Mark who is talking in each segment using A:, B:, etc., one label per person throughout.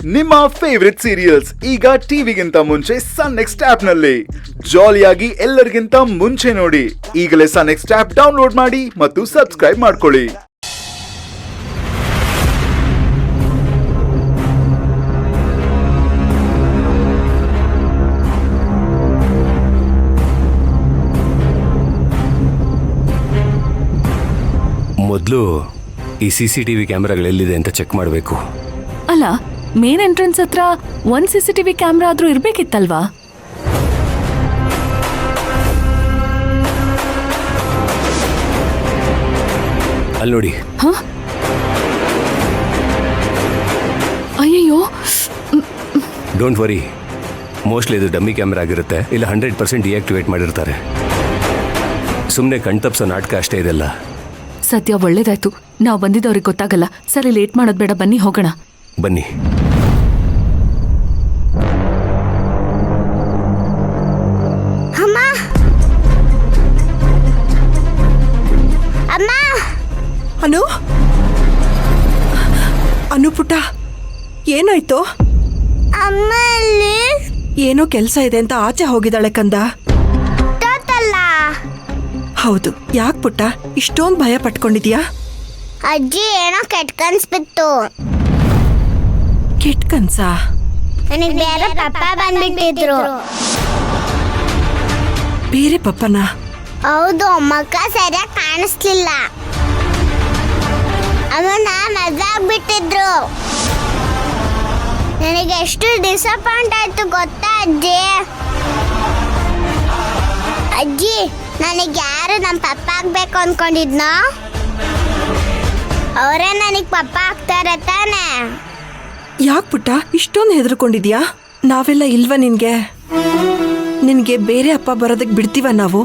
A: ನಿಮ್ಮ favourite serials ಈಗ ಟಿವಿಗಿಂತ ಮುಂಚೆ ಸನ್ ನೆಕ್ಸ್ಟ್ ಆಪ್ ನಲ್ಲಿ ಜಾಲಿಯಾಗಿ ಎಲ್ಲರಿಗಿಂತ ಮುಂಚೆ ನೋಡಿ. ಈಗಲೇ ಸನ್ ನೆಕ್ಸ್ಟ್ ಆಪ್ ಡೌನ್ಲೋಡ್ ಮಾಡಿ ಮತ್ತು ಸಬ್ಸ್ಕ್ರೈಬ್ ಮಾಡ್ಕೊಳ್ಳಿ.
B: ಮೊದಲು ಈ CCTV ಕ್ಯಾಮ್ರಾಗಳೆಲ್ಲಿದೆ ಅಂತ ಚೆಕ್ ಮಾಡಬೇಕು.
C: ಅಲ್ಲ, ಮೇನ್ ಎಂಟ್ರೆನ್ಸ್ ಹತ್ರ ಒಂದ್ CCTV ಕ್ಯಾಮ್ರಾ ಆದ್ರೂ ಇರ್ಬೇಕಿತ್ತಲ್ವಾ?
B: ಅಲ್ಲಿ ನೋಡಿ.
C: ಅಯ್ಯಯ್ಯೋ,
B: ಡೋಂಟ್ ವರಿ, ಮೋಸ್ಟ್ಲಿ ಇದು ಡಮ್ಮಿ ಕ್ಯಾಮ್ರಾ ಆಗಿರುತ್ತೆ, ಇಲ್ಲ 100% ಡಿಆಕ್ಟಿವೇಟ್ ಮಾಡಿರ್ತಾರೆ. ಸುಮ್ಮನೆ ಕಣ್ತಪ್ಸೋ ನಾಟಕ ಅಷ್ಟೇ ಇದೆಲ್ಲ.
C: ಸದ್ಯ ಒಳ್ಳೇದಾಯ್ತು, ನಾವು ಬಂದಿದ್ದವ್ರಿಗೆ ಗೊತ್ತಾಗಲ್ಲ. ಸರಿ, ಲೇಟ್ ಮಾಡೋದ್ ಬೇಡ, ಬನ್ನಿ ಹೋಗೋಣ.
B: ಬನ್ನಿ.
D: ಅನು ಪುಟ್ಟ, ಏನಾಯ್ತು? ಏನೋ ಕೆಲ್ಸ ಇದೆ ಅಂತ ಆಚೆ ಹೋಗಿದ್ದಾಳೆ ಕಂದ. ಹೌದು, ಯಾಕೆ ಪುಟ್ಟ ಇಷ್ಟೊಂದು ಭಯ ಪಟ್ಕೊಂಡಿದ್ಯಾ?
E: ಅಜ್ಜಿ ಏನೋ ಕೆಟ್ಟ ಕನ್ಸ್ ಬಿತ್ತು.
D: ಕೆಟ್ಟ ಕನ್ಸ?
E: ನನಗೆ ಬೇರೆ ಪಪ್ಪ ಬಂದ್ಬಿಟ್ಟಿದ್ರು.
D: ಬೇರೆ ಪಪ್ಪನ?
E: ಹೌದು, ಮಕ್ಕ ಸರಿಯಾಗಿ ಕಾಣಿಸ್ಲಿಲ್ಲ. ಅವನ್ನ ಮದ್ವೆ ಆಗ್ಬಿಟ್ಟಿದ್ರು. ನನಗೆ ಎಷ್ಟು ಡಿಸಪಾಯಿಂಟ್ ಆಯ್ತು ಗೊತ್ತಾ ಅಜ್ಜಿ? ಅಜ್ಜಿ, ನನಗೆ ಯಾರು ನಮ್ಮ ಪಪ್ಪ ಆಗ್ಬೇಕು ಅನ್ಕೊಂಡಿದ್ನೋ ಅವರೇ ನನಗೆ ಪಪ್ಪ ಆಗ್ತಾರೆ ತಾನೆ.
D: ಯಾಕೆ ಪುಟ್ಟ ಇಷ್ಟೊಂದು ಹೆದರ್ಕೊಂಡಿದ್ಯಾ? ನಾವೆಲ್ಲ ಇಲ್ವಾ ನಿನ್ಗೆ ಬೇರೆ ಅಪ್ಪ ಬರೋದಕ್ಕೆ ಬಿಡ್ತೀವ ನಾವು?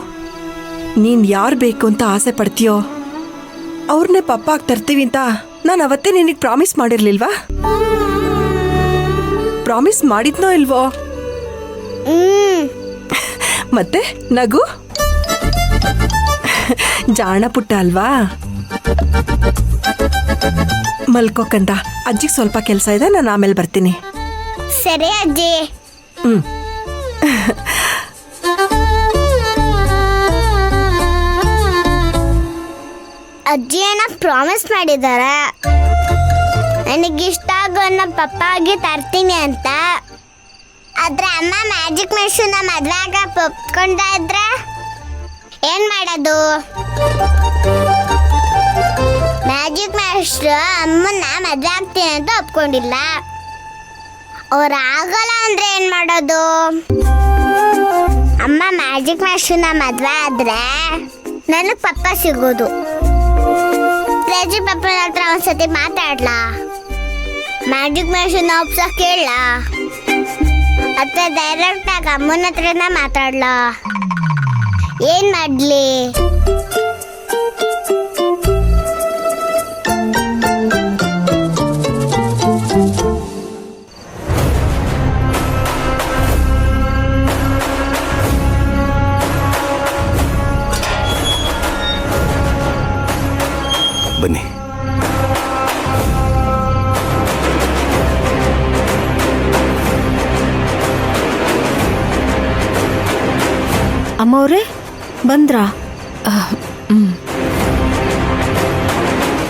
D: ನೀನ್ ಯಾರು ಬೇಕು ಅಂತ ಆಸೆ ಪಡ್ತೀಯೋ ಅವ್ರನ್ನೇ ಪಪ್ಪ ಆಗಿ ತರ್ತೀವಿ ಅಂತ ನಾನು ಅವತ್ತೇ ನಿನಗೆ ಪ್ರಾಮಿಸ್ ಮಾಡಿರ್ಲಿಲ್ವಾ? ಪ್ರಾಮಿಸ್ ಮಾಡಿದ್ನೋ ಇಲ್ವೋ? ಮತ್ತೆ ನಗು. ಜಾಣ ಪುಟ್ಟ ಅಲ್ವಾ? ಮಲ್ಕೋಕಂದ, ಅಜ್ಜಿಗೆ ಸ್ವಲ್ಪ ಕೆಲಸ ಇದೆ, ನಾನು ಆಮೇಲೆ ಬರ್ತೀನಿ.
E: ಸರಿ ಅಜ್ಜಿ. ಅಜ್ಜಿ ಏನೋ ಪ್ರಾಮಿಸ್ ಮಾಡಿದಾರೆ, ನನಗಿಷ್ಟ ಆಗೋ ನಮ್ಮ ಪಪ್ಪ ಆಗಿ ತರ್ತೀನಿ ಅಂತ. ಆದ್ರೆ ಅಮ್ಮ ಮ್ಯಾಜಿಕ್ ಮೆಷಿನ್ ಮದ್ವೆ ಆಗ ಒಪ್ಕೊಂಡ ಇದ್ರೆ ಏನ್ ಮಾಡೋದು? ಮ್ಯಾಜಿಕ್ ಮೆಷಿನ್ ಅಮ್ಮನ್ನ ಮದ್ವೆ ಆಗ್ತೀನಿ ಅಂತ ಒಪ್ಕೊಂಡಿಲ್ಲ. ಅವ್ರ ಆಗಲ್ಲ ಅಂದ್ರೆ ಏನ್ ಮಾಡೋದು? ಅಮ್ಮ ಮ್ಯಾಜಿಕ್ ಮೆಷಿನ್ ಮದ್ವೆ ಆದ್ರೆ ನನಗ್ ಪಪ್ಪ ಸಿಗೋದು. ಮ್ಯಾಜಿಕ್ ಪಪ್ಪನ ಹತ್ರ ಒಂದ್ಸತಿ ಮಾತಾಡ್ಲಾ? ಮ್ಯಾಜಿಕ್ ಮೆಷಿನ್ ಒಪ್ಸಕ್ ಕೇಳ ಅಥವಾ ಡೈರೆಕ್ಟ್ ಆಗಿ ಅಮ್ಮನ ಹತ್ರನ ಮಾತಾಡ್ಲಾ? ಏನ್ ಮಾಡ್ಲಿ?
B: ಬನ್ನಿ.
F: ಅಮ್ಮವ್ರೆ ಬಂದ್ರಾ?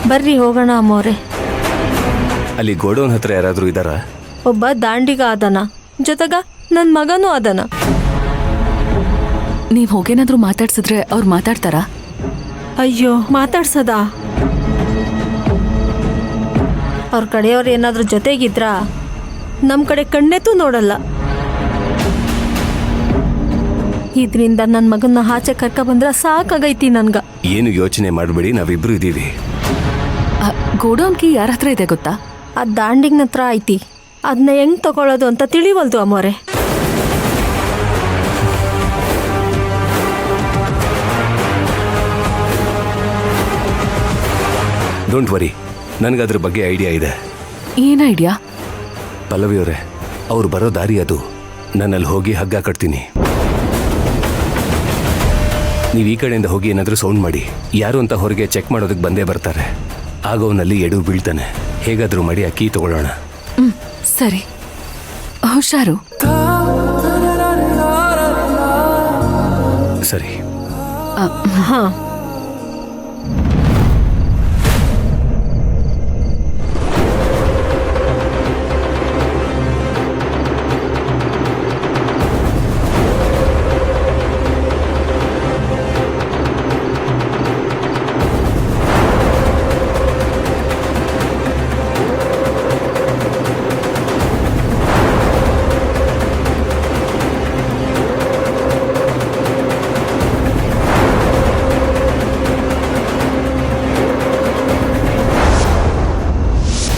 F: ಬರ್ರಿ ಹೋಗೋಣ ಅಮ್ಮವ್ರೆ.
B: ಅಲ್ಲಿ ಗೋಡೌನ್ ಹತ್ರ ಯಾರಾದ್ರೂ ಇದ್ದಾರಾ?
F: ಒಬ್ಬ ದಾಂಡಿಗ ಆದನ, ಜೊತೆಗ ನನ್ನ ಮಗನೂ ಆದನ.
C: ನೀವ್ ಹೋಗೇನಾದ್ರೂ ಮಾತಾಡ್ಸಿದ್ರೆ ಅವ್ರು ಮಾತಾಡ್ತಾರಾ?
F: ಅಯ್ಯೋ, ಮಾತಾಡ್ಸದ? ಅವ್ರ ಕಡೆಯವ್ರು ಏನಾದ್ರೂ ಜೊತೆಗಿದ್ರ ನಮ್ಮ ಕಡೆ ಕಣ್ಣೆತ್ತೂ ನೋಡಲ್ಲ. ಇದರಿಂದ ನನ್ನ ಮಗನ್ನ ಆಚೆ ಕರ್ಕ ಬಂದ್ರ ಸಾಕಾಗೈತಿ ನನ್ಗ.
B: ಏನು ಯೋಚನೆ ಮಾಡಬೇಡಿ, ನಾವಿಬ್ರು ಇದೀವಿ.
C: ಗೋಡೌನ್ ಕೀ ಯಾರ ಹತ್ರ ಇದೆ ಗೊತ್ತಾ?
F: ಆ ದಾಂಡಿಗ್ನ ಹತ್ರ ಐತಿ. ಅದನ್ನ ಹೆಂಗ್ ತಗೊಳ್ಳೋದು ಅಂತ ತಿಳಿವಲ್ದು ಅಮ್ಮೋರೆ.
B: ಡೋಂಟ್ ವರಿ, ನನಗದ್ರ ಬಗ್ಗೆ ಐಡಿಯಾ ಇದೆ.
C: ಏನ್ ಐಡಿಯಾ?
B: ಪಲ್ಲವಿಯವರೇ, ಅವ್ರು ಬರೋ ದಾರಿ ಅದು. ನಾನಲ್ಲಿ ಹೋಗಿ ಹಗ್ಗ ಕಟ್ತೀನಿ. ನೀವು ಈ ಕಡೆಯಿಂದ ಹೋಗಿ ಏನಾದರೂ ಸೌಂಡ್ ಮಾಡಿ, ಯಾರು ಅಂತ ಹೊರಗೆ ಚೆಕ್ ಮಾಡೋದಕ್ಕೆ ಬಂದೇ ಬರ್ತಾರೆ. ಆಗೋವನಲ್ಲಿ ಎಡು ಬೀಳ್ತಾನೆ. ಹೇಗಾದರೂ ಮಾಡಿ ಆ ಕೀ ತಗೊಳ್ಳೋಣ.
C: ಸರಿ, ಹುಷಾರು.
B: ಸರಿ.
F: ಹಾ.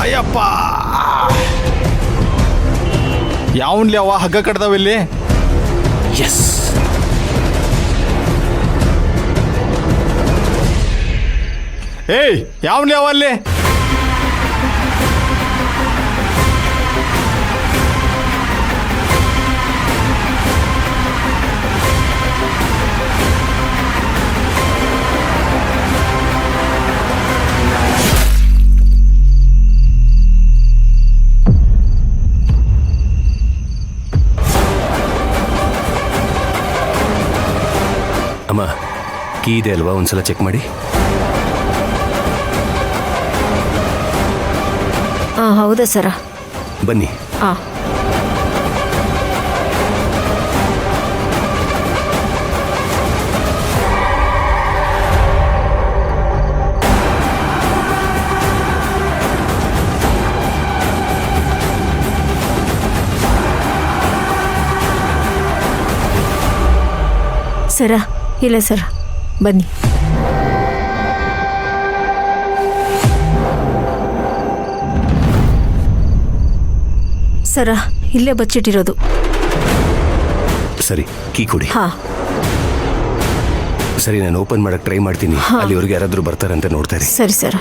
G: ಅಯ್ಯಪ್ಪ, ಯಾವನ್ಲಿ ಅವ ಹಗ್ಗ ಕಟ್ದಾವಿಲ್ಲಿ? ಎಸ್, ಏಯ್ ಯಾವನ್ಲಿ ಅವ ಅಲ್ಲಿ?
B: ಅಮ್ಮ, ಕೀ ಇದೆ ಅಲ್ವಾ? ಒಂದ್ಸಲ ಚೆಕ್ ಮಾಡಿ.
F: ಹಾಂ, ಹೌದಾ ಸರ?
B: ಬನ್ನಿ.
F: ಹಾಂ. ಸರ, ಇಲ್ಲ ಸರ್, ಬನ್ನಿ. ಸರ, ಇಲ್ಲೇ ಬಚ್ಚಿಟ್ಟಿರೋದು.
B: ಸರಿ, ಕೀ ಕೊಡಿ.
F: ಹಾಂ.
B: ಸರಿ, ನಾನು ಓಪನ್ ಮಾಡಕ್ಕೆ ಟ್ರೈ ಮಾಡ್ತೀನಿ. ಅಲ್ಲಿವರೆಗೆ ಯಾರಾದರೂ ಬರ್ತಾರಂತ ನೋಡ್ತಾ ಇರಿ.
F: ಸರಿ ಸರ.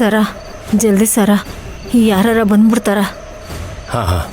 F: ಸರ, ಜಲ್ದಿ ಸರ, ಯಾರ ಬಂದ್ಬಿಡ್ತಾರ.
B: ಹಾಂ ಹಾಂ